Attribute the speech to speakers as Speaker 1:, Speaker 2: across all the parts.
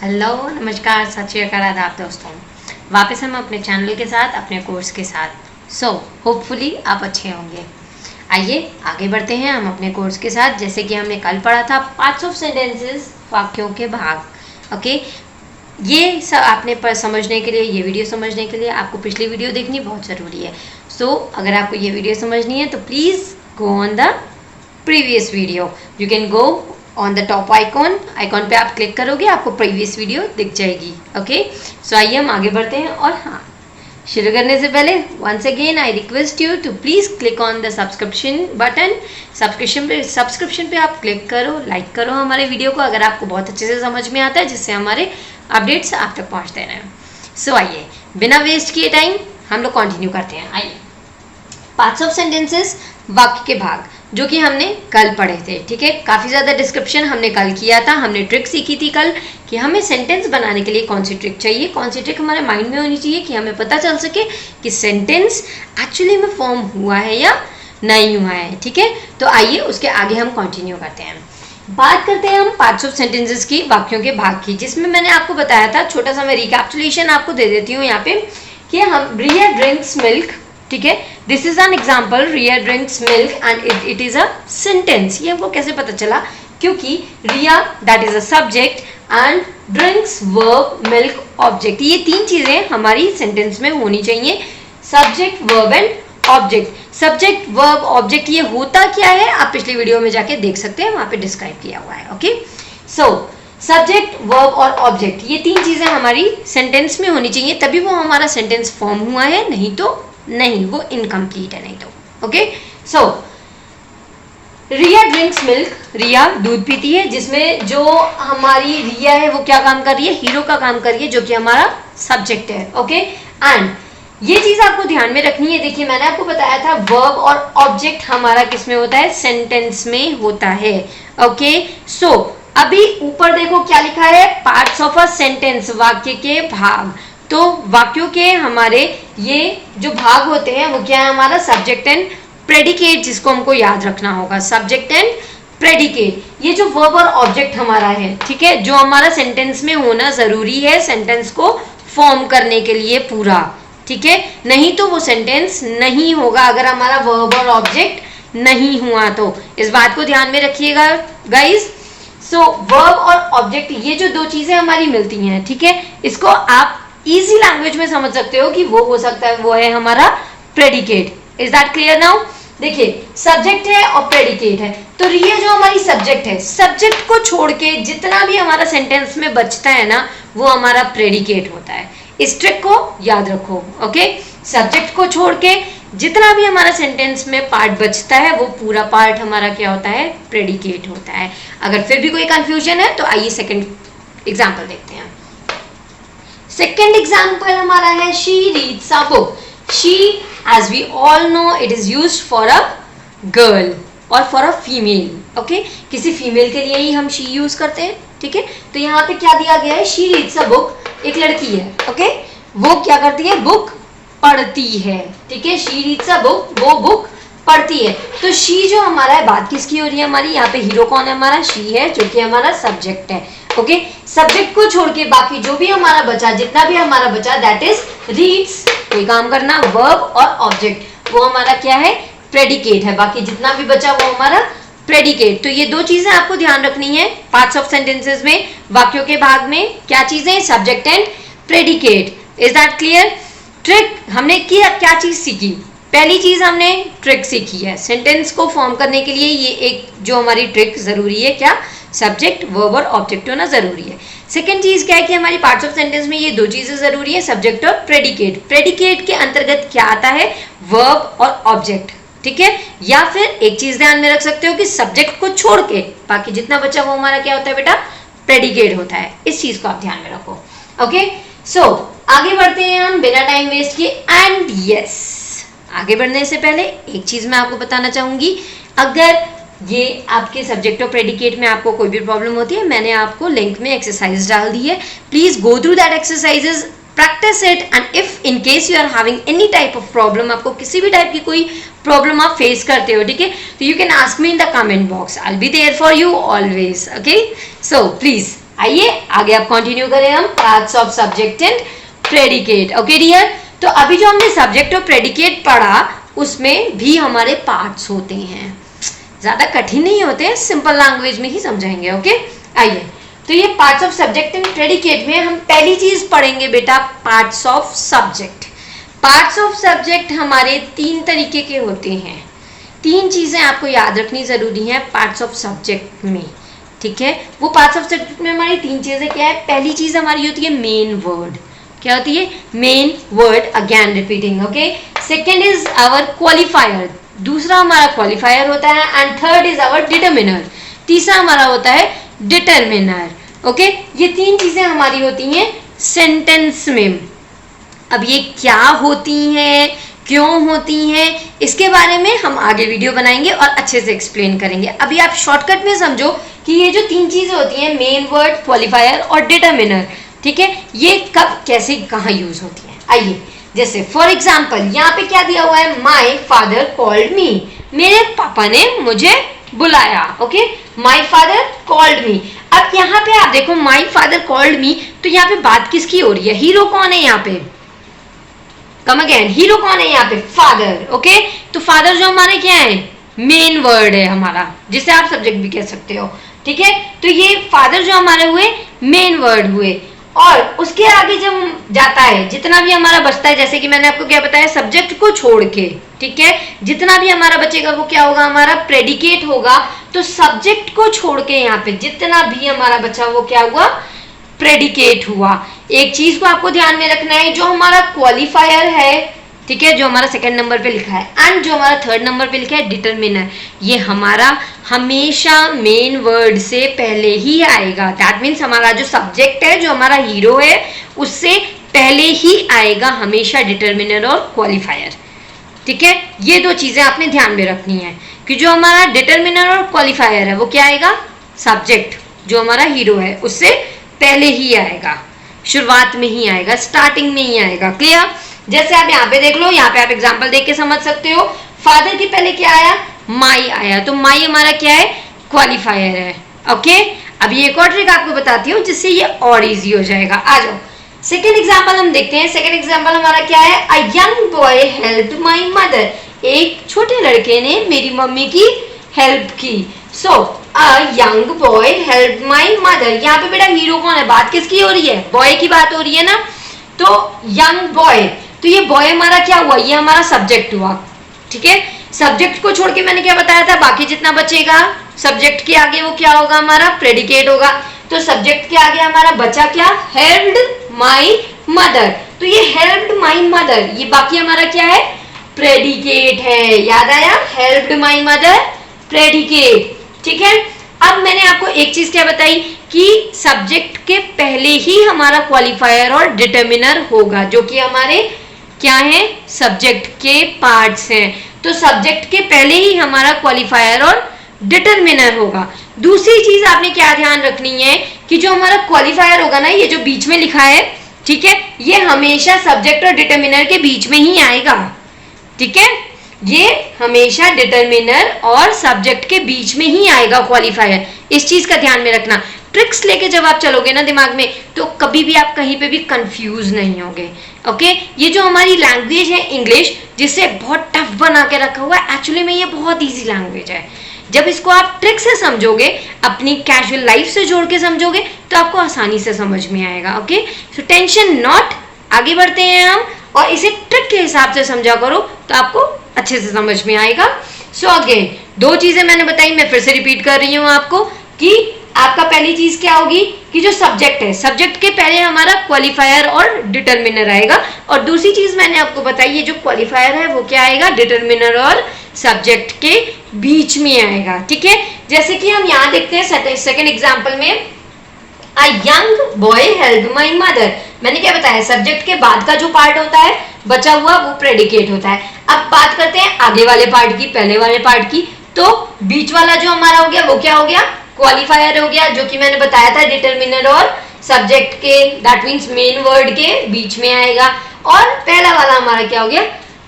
Speaker 1: Hello, नमस्कार, सत श्री अकाल, आदाब दोस्तों। वापस हम अपने चैनल के साथ, अपने कोर्स के साथ। सो होपफुली आप अच्छे होंगे। आइए आगे बढ़ते हैं हम अपने कोर्स के साथ। जैसे कि हमने कल पढ़ा था पार्ट्स ऑफ सेंटेंसेस, वाक्यों के भाग। ओके, ये सब आपने समझने के लिए, ये वीडियो समझने के लिए आपको पिछली वीडियो देखनी बहुत ज़रूरी है। सो अगर आपको ये वीडियो समझनी है तो please go on the previous video. You can go on the top icon पे आप क्लिक करोगे, आपको प्रीवियस वीडियो दिख जाएगी। ओके, सो आइए हम आगे बढ़ते हैं। और हाँ, शुरू करने से पहले once again I request you to please click on the subscription button. Subscription पे आप क्लिक करो, लाइक करो हमारे वीडियो को अगर आपको बहुत अच्छे से समझ में आता है, जिससे हमारे अपडेट्स आप तक पहुँचते रहें। सो आइए बिना वेस्ट किए टाइम हम लोग कंटिन्यू करते हैं। आइए, पार्ट्स ऑफ सेंटेंसेस, वाक्य के भाग, जो कि हमने कल पढ़े थे। ठीक है, काफ़ी ज़्यादा डिस्क्रिप्शन हमने कल किया था। हमने ट्रिक सीखी थी कल कि हमें सेंटेंस बनाने के लिए कौन सी ट्रिक चाहिए, कौन सी ट्रिक हमारे माइंड में होनी चाहिए कि हमें पता चल सके कि सेंटेंस एक्चुअली में फॉर्म हुआ है या नहीं हुआ है। ठीक है, तो आइए उसके आगे हम कंटिन्यू करते हैं। बात करते हैं हम पार्ट्स ऑफ सेंटेंसेस की, वाक्यों के भाग की, जिसमें मैंने आपको बताया था, छोटा सा मैं रिकैप्चुलेशन आपको दे देती हूँ यहाँ पे, कि हम रिया ड्रिंक्स मिल्क। ठीक है, this is an example, Riya drinks milk and it is a sentence. ये हमको कैसे पता चला? क्योंकि Riya that is a subject and drinks verb, milk object, ये तीन चीजें हमारी सेंटेंस में होनी चाहिए। Subject, verb and object. Subject, verb, object, ये होता क्या है आप पिछली वीडियो में जाके देख सकते हैं, वहां पे डिस्क्राइब किया हुआ है। ओके, सो सब्जेक्ट, वर्ब और ऑब्जेक्ट, ये तीन चीजें हमारी सेंटेंस में होनी चाहिए, तभी वो हमारा सेंटेंस फॉर्म हुआ है, नहीं तो नहीं, वो इनकम्प्लीट है नहीं तो। ओके, सो रिया ड्रिंक्स मिल्क, रिया दूध पीती है, जिसमें जो हमारी रिया है वो क्या काम कर रही है? हीरो का काम कर रही है, जो कि हमारा सब्जेक्ट है। ओके, एंड ये चीज आपको ध्यान में रखनी है। देखिए, मैंने आपको बताया था वर्ब और ऑब्जेक्ट हमारा किस में होता है? सेंटेंस में होता है। ओके, सो अभी ऊपर देखो क्या लिखा है? पार्ट्स ऑफ अ सेंटेंस, वाक्य के भाग। तो वाक्यों के हमारे ये जो भाग होते हैं वो क्या है? हमारा सब्जेक्ट एंड प्रेडिकेट, जिसको हमको याद रखना होगा। सब्जेक्ट एंड प्रेडिकेट, ये जो वर्ब और ऑब्जेक्ट हमारा है, ठीक है, जो हमारा सेंटेंस में होना जरूरी है सेंटेंस को फॉर्म करने के लिए पूरा। ठीक है, नहीं तो वो सेंटेंस नहीं होगा अगर हमारा वर्ब और ऑब्जेक्ट नहीं हुआ तो। इस बात को ध्यान में रखिएगा गाइस। सो वर्ब और ऑब्जेक्ट, ये जो दो चीजें हमारी मिलती हैं, ठीक है, इसको आप इजी लैंग्वेज में समझ सकते हो कि वो हो सकता है, वो है हमारा predicate. Is that clear now? देखिए, सब्जेक्ट है और प्रेडिकेट है, तो ये जो हमारी सब्जेक्ट है, सब्जेक्ट को छोड़ के जितना भी हमारा सेंटेंस में बचता है ना, वो हमारा प्रेडिकेट होता है। इस ट्रिक को याद रखो। ओके, सब्जेक्ट को छोड़ के जितना भी हमारा सेंटेंस में पार्ट बचता है, वो पूरा पार्ट हमारा क्या होता है? प्रेडिकेट होता है। अगर फिर भी कोई कंफ्यूजन है तो आइए सेकंड एग्जांपल देखते हैं। सेकेंड एग्जाम्पल हमारा है she reads a book. She, as we all know, it is used for a girl और फॉर अ फीमेल। ओके, किसी फीमेल के लिए ही हम शी यूज करते हैं। ठीक है, तो यहाँ पे क्या दिया गया है? शी रीड्स अ बुक, एक लड़की है। ओके, वो क्या करती है? बुक पढ़ती है। ठीक है, शी रीड्स अ बुक, वो बुक पढ़ती है। तो शी जो हमारा है, बात किसकी हो रही है हमारी? यहाँ पे हीरो कौन है? हमारा शी है, जो कि हमारा सब्जेक्ट है। ओके, सब्जेक्ट को छोड़ के बाकी जो भी हमारा बचा, जितना भी हमारा बचा, दैट इज रीड्स, कोई काम करना, वर्ब और ऑब्जेक्ट, वो हमारा क्या है? प्रेडिकेट है। बाकी जितना भी बचा वो हमारा प्रेडिकेट। तो ये दो चीजें आपको ध्यान रखनी है पार्ट्स ऑफ सेंटेंसेस में, वाक्यों के भाग में। क्या चीजें? Subject and predicate. Is that clear? Trick हमने क्या चीज सीखी? पहली चीज हमने ट्रिक सीखी है, सेंटेंस को फॉर्म करने के लिए ये एक जो हमारी ट्रिक जरूरी है, क्या? सब्जेक्ट, वर्ब और ऑब्जेक्ट होना जरूरी है। सेकंड चीज क्या है कि हमारी पार्ट्स ऑफ सेंटेंस में ये दो चीजें जरूरी है, सब्जेक्ट और प्रेडिकेट। प्रेडिकेट के अंतर्गत क्या आता है? वर्ब और ऑब्जेक्ट। ठीक है, या फिर एक चीज ध्यान में रख सकते हो कि सब्जेक्ट को छोड़ के बाकी जितना बचा वो हमारा क्या होता है बेटा? प्रेडिकेट होता है। इस चीज को आप ध्यान में रखो। ओके, सो आगे बढ़ते हैं हम बिना टाइम वेस्ट किए। एंड यस, आगे बढ़ने से पहले एक चीज मैं आपको बताना चाहूंगी, अगर ये आपके सब्जेक्ट और प्रेडिकेट में आपको कोई भी प्रॉब्लम होती है, मैंने आपको लिंक में एक्सरसाइज डाल दी है, please go through that exercises, practice it, and if in case you are having any type of problem, आपको किसी भी टाइप की कोई प्रॉब्लम आप फेस करते हो, ठीक है, तो you can ask me in the comment box, I will be there for you always. Okay, so please आइए आगे आप कंटिन्यू करें हम parts of subject and predicate. Okay dear, तो अभी जो हमने सब्जेक्ट और प्रेडिकेट पढ़ा उसमें भी हमारे पार्ट्स होते हैं, ज्यादा कठिन नहीं होते हैं, सिंपल लैंग्वेज में ही समझाएंगे। ओके आइए, तो ये parts of subject and predicate में हम पहली चीज पढ़ेंगे बेटा parts of subject. Parts of subject हमारे 3 तरीके के होते हैं। 3 चीजें आपको याद रखनी जरूरी है पार्ट्स ऑफ सब्जेक्ट में, ठीक है। वो पार्ट्स ऑफ सब्जेक्ट में हमारी 3 चीजें क्या है? पहली चीज हमारी होती है मेन वर्ड। क्या होती है? Main word, again repeating. Okay, second is our qualifier, दूसरा हमारा क्वालिफायर होता है, and third is our determiner, तीसरा हमारा होता है डिटर्मिनर। ओके, ये 3 चीजें हमारी होती हैं सेंटेंस में। अब ये क्या होती हैं, क्यों होती हैं, इसके बारे में हम आगे वीडियो बनाएंगे और अच्छे से एक्सप्लेन करेंगे। अभी आप शॉर्टकट में समझो कि ये जो 3 चीजें होती हैं मेन वर्ड, क्वालिफायर और डिटर्मिनर, ठीक है, ये कब कैसे कहाँ यूज होती हैं। आइए, जैसे फॉर एग्जाम्पल यहाँ पे क्या दिया हुआ है? माई फादर कॉल्ड मी, मेरे पापा ने मुझे बुलाया। Okay, my father called me. अब यहाँ पे आप देखो माई फादर कॉल्ड मी, तो यहाँ पे बात किसकी हो रही है? हीरो कौन है यहाँ पे? कम अगेन, हीरो कौन है यहाँ पे? फादर। ओके, तो फादर जो हमारे क्या है? मेन वर्ड है हमारा, जिसे आप सब्जेक्ट भी कह सकते हो, ठीक है। तो ये फादर जो हमारे हुए मेन वर्ड हुए, और उसके आगे जब जाता है जितना भी हमारा बचता है, जैसे कि मैंने आपको क्या बताया, सब्जेक्ट को छोड़ के, ठीक है, जितना भी हमारा बचेगा वो क्या होगा? हमारा प्रेडिकेट होगा। तो सब्जेक्ट को छोड़ के यहाँ पे जितना भी हमारा बचा वो क्या हुआ? प्रेडिकेट हुआ। एक चीज को आपको ध्यान में रखना है, जो हमारा क्वालिफायर है, ठीक है, जो हमारा 2nd नंबर पे लिखा है, एंड जो हमारा 3rd नंबर पे लिखा है डिटर्मिनर, ये हमारा हमेशा मेन वर्ड से पहले ही आएगा। दैट मीन्स हमारा जो सब्जेक्ट है, जो हमारा हीरो है, उससे पहले ही आएगा हमेशा डिटर्मिनर और क्वालिफायर, ठीक है। ये 2 चीजें आपने ध्यान में रखनी है कि जो हमारा डिटर्मिनर और क्वालिफायर है वो क्या आएगा? सब्जेक्ट जो हमारा हीरो है उससे पहले ही आएगा, शुरुआत में ही आएगा, स्टार्टिंग में ही आएगा। क्लियर? जैसे आप यहाँ पे देख लो, यहाँ पे आप एग्जांपल देख के समझ सकते हो। फादर के पहले क्या आया? माई आया, तो माई हमारा क्या है? क्वालिफायर है। ओके, अब ये एक और ट्रिक आपको बताती हूँ जिससे ये और इजी हो जाएगा। आ जाओ, सेकेंड एग्जाम्पल हम देखते हैं। सेकेंड एग्जाम्पल हमारा क्या है? A young boy helped my mother, एक छोटे लड़के ने मेरी मम्मी की हेल्प की। So a young boy helped my mother, यहाँ पे बेटा हीरो कौन है? बात किसकी हो रही है? बॉय की बात हो रही है ना। तो यंग बॉय, तो ये बॉय हमारा क्या हुआ? ये हमारा सब्जेक्ट हुआ, ठीक है। सब्जेक्ट को छोड़ के मैंने क्या बताया था? बाकी जितना बचेगा सब्जेक्ट के आगे वो क्या होगा? हमारा प्रेडिकेट होगा। तो सब्जेक्ट के आगे हमारा बचा क्या? Helped my mother. तो ये हेल्प्ड माई मदर, ये बाकी हमारा क्या है? प्रेडिकेट है। याद आया? हेल्प्ड माई मदर प्रेडिकेट, ठीक है। अब मैंने आपको एक चीज क्या बताई कि सब्जेक्ट के पहले ही हमारा क्वालिफायर और डिटर्मिनर होगा, जो कि हमारे क्या है? सब्जेक्ट के पार्ट्स हैं। तो सब्जेक्ट के पहले ही हमारा क्वालिफायर और डिटर्मिनर होगा। दूसरी चीज आपने क्या ध्यान रखनी है कि जो हमारा क्वालिफायर होगा ना, ये जो बीच में लिखा है, ठीक है, ये हमेशा सब्जेक्ट और डिटर्मिनर के बीच में ही आएगा, ठीक है। ये हमेशा डिटर्मिनर और सब्जेक्ट के बीच में ही आएगा क्वालिफायर। इस चीज का ध्यान में रखना। ट्रिक्स लेके जब आप चलोगे ना दिमाग में, तो कभी भी आप कहीं पे भी कंफ्यूज नहीं होगे। ओके, ये जो हमारी लैंग्वेज है इंग्लिश, जिसे बहुत टफ बना के रखा हुआ है, एक्चुअली में ये बहुत इजी लैंग्वेज है। जब इसको आप ट्रिक से समझोगे, अपनी कैजुअल लाइफ से जोड़ के समझोगे, तो आपको आसानी से समझ में आएगा। ओके, सो टेंशन नॉट, आगे बढ़ते हैं हम, और इसे ट्रिक के हिसाब से समझा करो तो आपको अच्छे से समझ में आएगा। सो अगेन 2 चीजें मैंने बताई, मैं फिर से रिपीट कर रही हूँ आपको कि आपका पहली चीज क्या होगी कि जो सब्जेक्ट है, सब्जेक्ट के पहले हमारा क्वालिफायर और डिटर्मिनर आएगा, और दूसरी चीज मैंने आपको बताई, ये जो क्वालिफायर है वो क्या आएगा? डिटर्मिनर और सब्जेक्ट के बीच में आएगा, ठीक है। जैसे कि हम यहाँ देखते हैं सेकेंड एग्जाम्पल में, अ young boy helped my mother, मैंने क्या बताया? सब्जेक्ट के बाद का जो पार्ट होता है बचा हुआ, वो प्रेडिकेट होता है। अब बात करते हैं आगे वाले पार्ट की, पहले वाले पार्ट की। तो बीच वाला जो हमारा हो गया वो क्या हो गया? क्वालिफायर हो गया, जो कि मैंने बताया था डिटर्मिनर और सब्जेक्ट के, दैट मीन्स मेन वर्ड के बीच में आएगा। और पहला वाला हमारा क्या हो गया?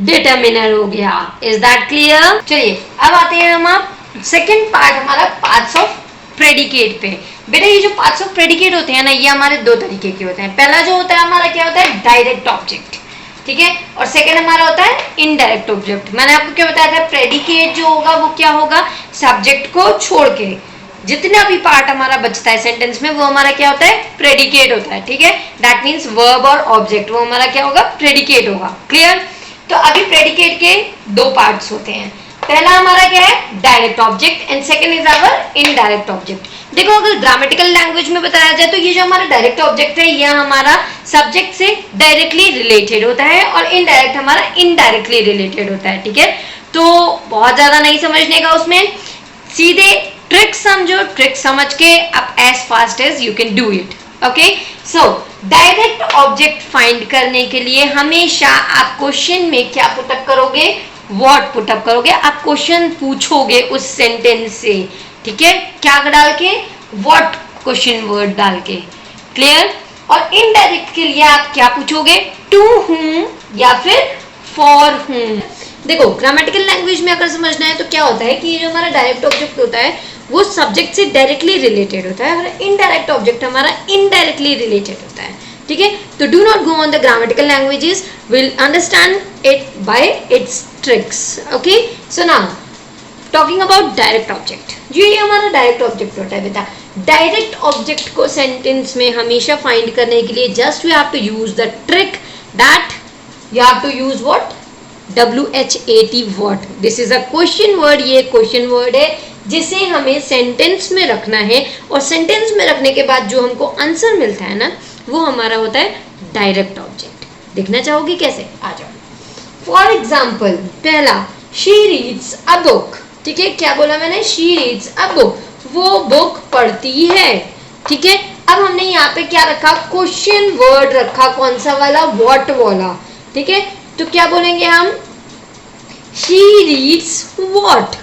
Speaker 1: डिटर्मिनर हो गया। Is that clear? चलिए अब आते हैं हम आप सेकेंड पार्ट, हमारा पार्ट्स ऑफ प्रेडिकेट पे। बेटा ये जो पार्ट्स ऑफ प्रेडिकेट होते हैं ना, ये हमारे दो तरीके के होते हैं। पहला जो होता है हमारा क्या होता है, डायरेक्ट ऑब्जेक्ट, ठीक है, और सेकंड हमारा होता है इनडायरेक्ट ऑब्जेक्ट। मैंने आपको क्या बताया था, प्रेडिकेट जो होगा वो क्या होगा, सब्जेक्ट को छोड़ के जितना भी पार्ट हमारा बचता है सेंटेंस में वो हमारा क्या होता है, प्रेडिकेट होता है, ठीक है। दैट मीन्स वर्ब और ऑब्जेक्ट, वो हमारा क्या होगा, प्रेडिकेट होगा। क्लियर। तो अभी प्रेडिकेट के दो पार्ट्स होते हैं। पहला हमारा क्या है, direct object, and second is our indirect object. देखो अगर ग्रामेटिकल लैंग्वेज में बताया जाए तो ये जो हमारा डायरेक्ट ऑब्जेक्ट है ये हमारा सब्जेक्ट से डायरेक्टली रिलेटेड होता है और इनडायरेक्ट हमारा इनडायरेक्टली रिलेटेड होता है, ठीक है। तो बहुत ज्यादा नहीं समझने का उसमें, सीधे ट्रिक समझो, ट्रिक समझ के आप as fast as you can do it. Okay, so direct object find करने के लिए हमेशा आप क्वेश्चन में क्या पुटअप करोगे, व्हाट पुटअप करोगे। आप क्वेश्चन पूछोगे उस सेंटेंस से, ठीक है, क्या डाल के, व्हाट क्वेश्चन वर्ड डाल के। क्लियर। और इनडायरेक्ट के लिए आप क्या पूछोगे, टू हुम या फिर फॉर हुम। देखो ग्रामेटिकल लैंग्वेज में अगर समझना है तो क्या होता है कि ये जो हमारा डायरेक्ट ऑब्जेक्ट होता है वो सब्जेक्ट से डायरेक्टली रिलेटेड होता है और इनडायरेक्ट ऑब्जेक्ट हमारा इनडायरेक्टली रिलेटेड होता है, ठीक है। तो do not go on the grammatical languages, will understand it by it's tricks. Okay, so now talking about direct object, ये हमारा डायरेक्ट ऑब्जेक्ट होता है बेटा। डायरेक्ट ऑब्जेक्ट को सेंटेंस में हमेशा फाइंड करने के लिए just we have to use the trick that you have to use what, WHAT, what. This is a question word, ये क्वेश्चन वर्ड है जिसे हमें सेंटेंस में रखना है और सेंटेंस में रखने के बाद जो हमको आंसर मिलता है ना वो हमारा होता है डायरेक्ट ऑब्जेक्ट। देखना चाहोगे कैसे, आ जाओ। फॉर एग्जाम्पल पहला, शी रीड्स अ बुक, ठीक है, क्या बोला मैंने, शी रीड्स अ बुक, वो बुक पढ़ती है, ठीक है। अब हमने यहाँ पे क्या रखा, क्वेश्चन वर्ड रखा, कौन सा वाला, व्हाट वाला, ठीक है। तो क्या बोलेंगे हम, she reads what,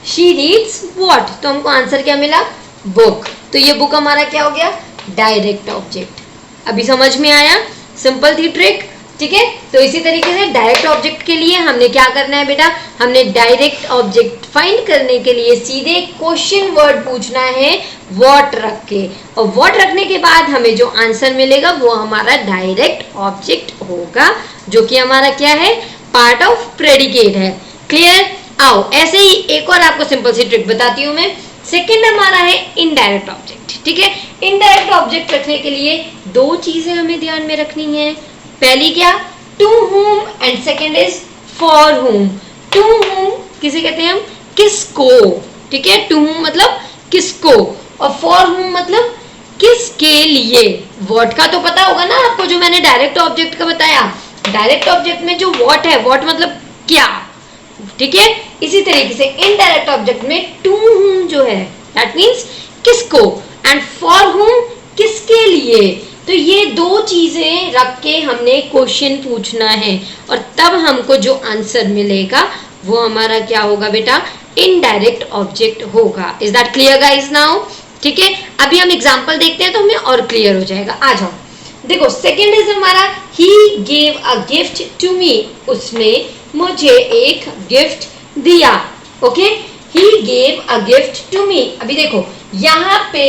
Speaker 1: she reads what, तो हमको आंसर क्या मिला, बुक। तो ये बुक हमारा क्या हो गया, डायरेक्ट ऑब्जेक्ट। अभी समझ में आया, सिंपल थी ट्रिक, ठीक है। तो इसी तरीके से डायरेक्ट ऑब्जेक्ट के लिए हमने क्या करना है बेटा, हमने डायरेक्ट ऑब्जेक्ट फाइंड करने के लिए सीधे क्वेश्चन वर्ड पूछना है व्हाट रख के, और व्हाट रखने के बाद हमें जो आंसर मिलेगा वो हमारा डायरेक्ट ऑब्जेक्ट होगा, जो कि हमारा क्या है, पार्ट ऑफ प्रेडिकेट है। क्लियर। आओ ऐसे ही एक और आपको सिंपल सी ट्रिक बताती हूँ मैं। सेकंड हमारा है इनडायरेक्ट ऑब्जेक्ट, ठीक है। इनडायरेक्ट ऑब्जेक्ट रखने के लिए दो चीजें हमें ध्यान में रखनी है। पहली क्या, to whom, and second is for whom. To whom किसे कहते हैं हम, किसको, ठीक है। टू हुम मतलब किसको, और फॉर हुम मतलब किसके लिए। व्हाट का तो पता होगा ना आपको, जो मैंने डायरेक्ट ऑब्जेक्ट का बताया। डायरेक्ट ऑब्जेक्ट में जो व्हाट है, व्हाट मतलब क्या, ठीक है। इसी तरीके से इनडायरेक्ट ऑब्जेक्ट में टू हुम जो है दैट मींस किसको, एंड फॉर हुम किसके लिए। तो ये दो चीजें रख के हमने क्वेश्चन पूछना है और तब हमको जो आंसर मिलेगा वो हमारा क्या होगा बेटा, इनडायरेक्ट ऑब्जेक्ट होगा। Is that clear guys now, ठीक है। अभी हम एग्जांपल देखते हैं तो हमें और क्लियर हो जाएगा। आ जाओ, देखो सेकंड इज हमारा he gave a gift to me, उसने मुझे एक गिफ्ट दिया। Okay, he gave a gift to me. अभी देखो यहाँ पे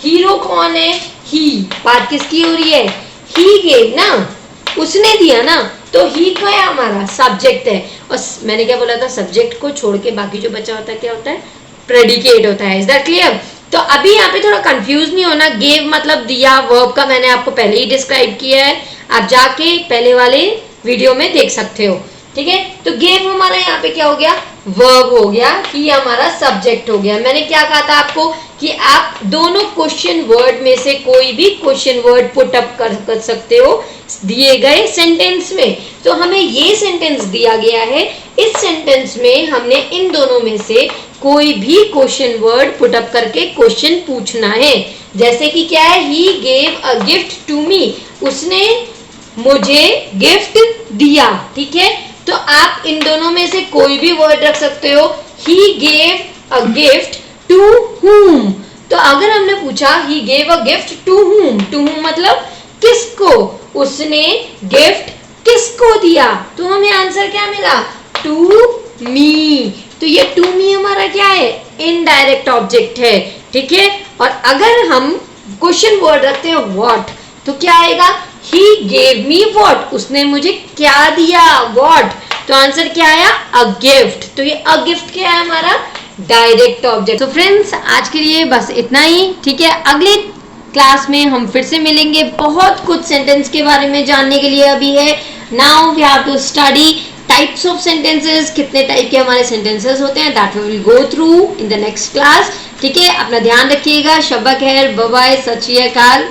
Speaker 1: हीरो कौन है, ही, बात किसकी हो रही है, ही गेव ना, उसने दिया ना, तो ही क्या है, हमारा सब्जेक्ट है। और मैंने क्या बोला था, सब्जेक्ट को छोड़ के बाकी जो बचा होता है क्या होता है, प्रेडिकेट होता है। Is that clear. तो अभी यहाँ पे थोड़ा कंफ्यूज नहीं होना, गेव मतलब दिया, वर्ब का मैंने आपको पहले ही डिस्क्राइब किया है, आप जाके पहले वाले वीडियो में देख सकते हो, ठीक है। तो गेव हमारा यहाँ पे क्या हो गया, वर्ब हो गया, ही हमारा सब्जेक्ट हो गया। मैंने क्या कहा था आपको कि आप दोनों क्वेश्चन वर्ड में से कोई भी क्वेश्चन वर्ड पुट अप कर सकते हो दिए गए सेंटेंस में। तो हमें ये सेंटेंस दिया गया है, इस सेंटेंस में हमने इन दोनों में से कोई भी क्वेश्चन वर्ड पुट अप करके क्वेश्चन पूछना है। जैसे कि क्या है, he gave a gift to me, उसने मुझे गिफ्ट दिया, ठीक है। तो आप इन दोनों में से कोई भी वर्ड रख सकते हो। He gave a gift to whom, तो अगर हमने पूछा he gave a gift to whom, to whom मतलब किसको, उसने गिफ्ट किसको दिया, तो हमें आंसर क्या मिला, टू मी। तो ये टू मी हमारा क्या है, इनडायरेक्ट ऑब्जेक्ट है, ठीक है। और अगर हम क्वेश्चन वर्ड रखते हैं व्हाट, तो क्या आएगा, ही गेव मी व्हाट, उसने मुझे क्या दिया, व्हाट, तो आंसर क्या आया, अ गिफ्ट। तो ये अ गिफ्ट क्या है हमारा, डायरेक्ट ऑब्जेक्ट। तो फ्रेंड्स आज के लिए बस इतना ही, ठीक है। अगले क्लास में हम फिर से मिलेंगे, बहुत कुछ सेंटेंस के बारे में जानने के लिए अभी है। Now we have to study types of sentences, कितने टाइप के हमारे सेंटेंसेस होते हैं, that we will go through in the next class. ठीक है, अपना ध्यान रखिएगा, शब्बा खैर, बाय बाय, सत श्री अकाल।